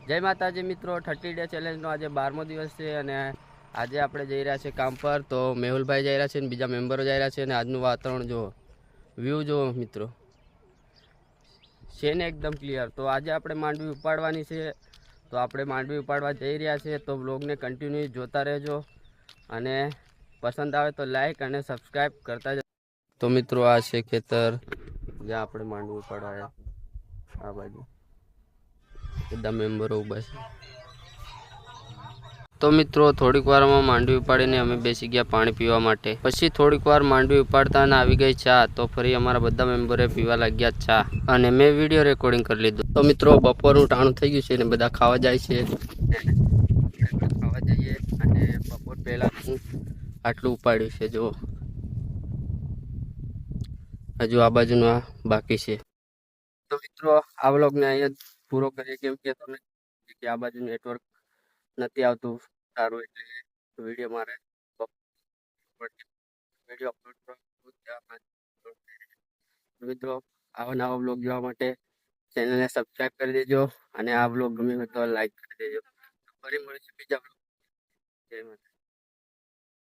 જય માતાજી મિત્રો, 30 ડે ચેલેન્જનો આજે 12મો દિવસ છે અને આજે આપણે જઈ રહ્યા છીએ કામ પર. તો મેહુલભાઈ જઈ રહ્યા છે અને બીજા મેમ્બરો જઈ રહ્યા છે અને આજનું વાતાવરણ જુઓ, વ્યૂ જુઓ મિત્રો, છે ને એકદમ ક્લિયર. તો આજે આપણે માંડવી ઉપાડવાની છે, તો આપણે માંડવી ઉપાડવા જઈ રહ્યા છીએ. તો બ્લોગને કન્ટિન્યુ જોતા રહેજો અને પસંદ આવે તો લાઈક અને સબસ્ક્રાઈબ કરતા જ. તો મિત્રો આ છે ખેતર જ્યાં આપણે માંડવી ઉપાડવા આ બાજુ બધા મેમ્બરો ઊભા છે. તો મિત્રો થોડીક વારમાં માંડવી ઉપાડીને અમે બેસી ગયા પાણી પીવા માટે. પછી થોડીક વાર માંડવી ઉપાડતા અને આવી ગઈ ચા. તો ફરી અમારા બધા મેમ્બરે પીવા લાગ્યા ચા અને મેં વિડીયો રેકોર્ડિંગ કરી લીધું. તો મિત્રો બપોરનું ટાણું થઈ ગયું છે અને બધા ખાવા જાય છે. ખાવા જઈએ અને બપોર પહેલા હું આટલું ઉપાડ્યું છે. જો હજુ આ બાજુનું આ બાકી છે. તો મિત્રો આ વ્લોગને અહીંયા પૂરો કરીએ, કેમ કે તમે કે આ બાજુ નેટવર્ક નથી આવતું સારું, એટલે વિડીયો મારે વિડીયો અપલોડ કરવા. મિત્રો આવા નવા વ્લોગ જોવા માટે ચેનલને સબસ્ક્રાઈબ કરી દેજો અને આ વ્લોગ ગમે તો લાઈક કરી દેજો. ફરી મળીશું બીજા વ્લોગ. જય માતા.